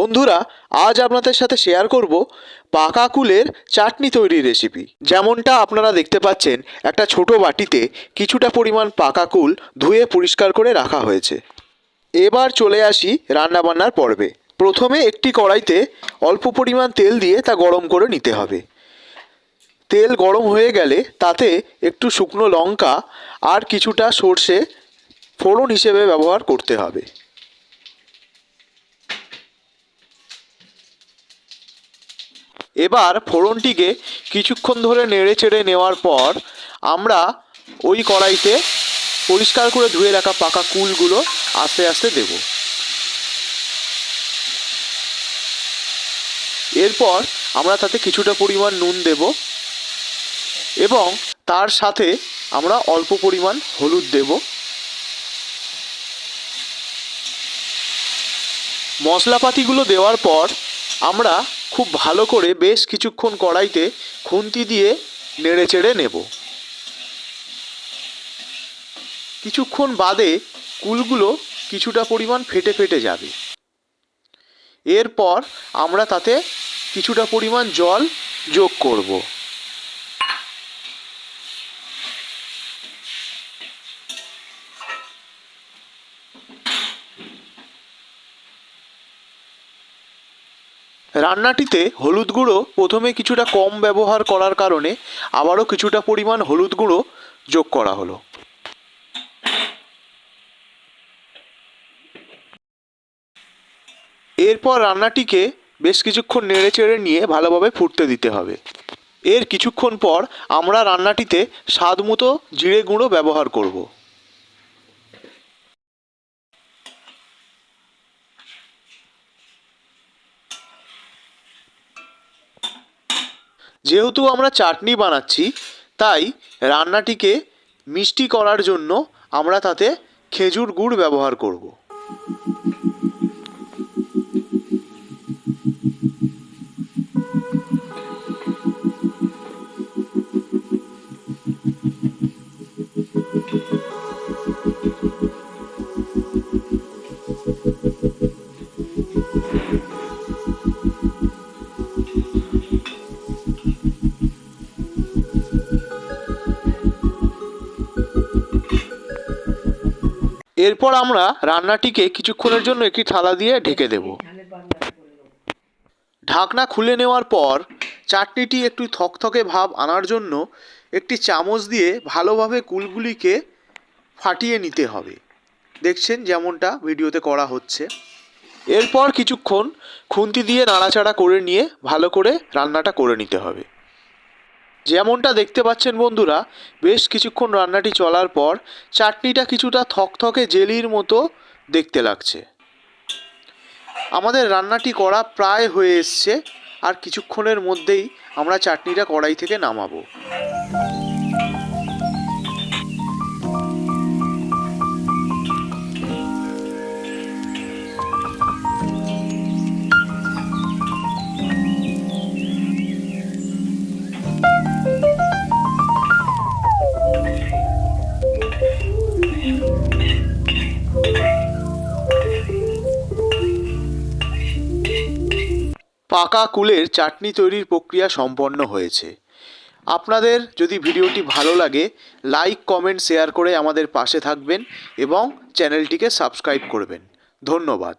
বন্ধুরা, আজ আপনাদের সাথে শেয়ার করব পাকা কুলের চাটনি তৈরির রেসিপি। যেমনটা আপনারা দেখতে পাচ্ছেন, একটা ছোট বাটিতে কিছুটা পরিমাণ পাকা কুল ধুয়ে পরিষ্কার করে রাখা হয়েছে। এবার চলে আসি রান্নাবান্নার পর্বে। প্রথমে একটি কড়াইতে অল্প পরিমাণ তেল দিয়ে তা গরম করে নিতে হবে। তেল গরম হয়ে গেলে তাতে একটু শুকনো লঙ্কা আর কিছুটা সর্ষে ফোড়ন হিসেবে ব্যবহার করতে হবে। এবার ফোড়নটিকে কিছুক্ষণ ধরে নেড়ে চেড়ে নেওয়ার পর আমরা ওই কড়াইতে পরিষ্কার করে ধুয়ে রাখা পাকা কুলগুলো আস্তে আস্তে দেব। এরপর আমরা তাতে কিছুটা পরিমাণ নুন দেব এবং তার সাথে আমরা অল্প পরিমাণ হলুদ দেব। মশলাপাতিগুলো দেওয়ার পর আমরা খুব ভালো করে বেশ কিছুক্ষণ কড়াইতে খুন্তি দিয়ে নেড়ে চেড়ে নেব। কিছুক্ষণ বাদে কুলগুলো কিছুটা পরিমাণ ফেটে ফেটে যাবে। এরপর আমরা তাতে কিছুটা পরিমাণ জল যোগ করব। রান্নাটিতে হলুদ গুঁড়ো প্রথমে কিছুটা কম ব্যবহার করার কারণে আবারও কিছুটা পরিমাণ হলুদ গুঁড়ো যোগ করা হলো। এরপর রান্নাটিকে বেশ কিছুক্ষণ নেড়ে চেড়ে নিয়ে ভালোভাবে ফুটতে দিতে হবে। এর কিছুক্ষণ পর আমরা রান্নাটিতে স্বাদ মতো জিরে গুঁড়ো ব্যবহার করব। যেহেতু আমরা চাটনি বানাচ্ছি, তাই রান্নাটিকে মিষ্টি করার জন্য আমরা তাতে খেজুর গুড় ব্যবহার করব। এরপর আমরা রান্নাটিকে কিছুক্ষণের জন্য একটি থালা দিয়ে ঢেকে দেব। ঢাকনা খুলে নেওয়ার পর চাটনিটি একটু থকথকে ভাব আনার জন্য একটি চামচ দিয়ে ভালোভাবে কুলগুলিকে ফাটিয়ে নিতে হবে। দেখছেন যেমনটা ভিডিওতে করা হচ্ছে। এরপর কিছুক্ষণ খুন্তি দিয়ে নাড়াচাড়া করে নিয়ে ভালো করে রান্নাটা করে নিতে হবে। যেমনটা দেখতে পাচ্ছেন বন্ধুরা, বেশ কিছুক্ষণ রান্নাটি চলার পর চাটনিটা কিছুটা থকথকে জেলির মতো দেখতে লাগছে। আমাদের রান্নাটি করা প্রায় হয়ে এসছে, আর কিছুক্ষণের মধ্যেই আমরা চাটনিটা কড়াই থেকে নামাবো। পাকা কুলের চাটনি তৈরির প্রক্রিয়া সম্পন্ন হয়েছে। আপনাদের যদি ভিডিওটি ভালো লাগে, লাইক কমেন্ট শেয়ার করে আমাদের পাশে থাকবেন এবং চ্যানেলটিকে সাবস্ক্রাইব করবেন। ধন্যবাদ।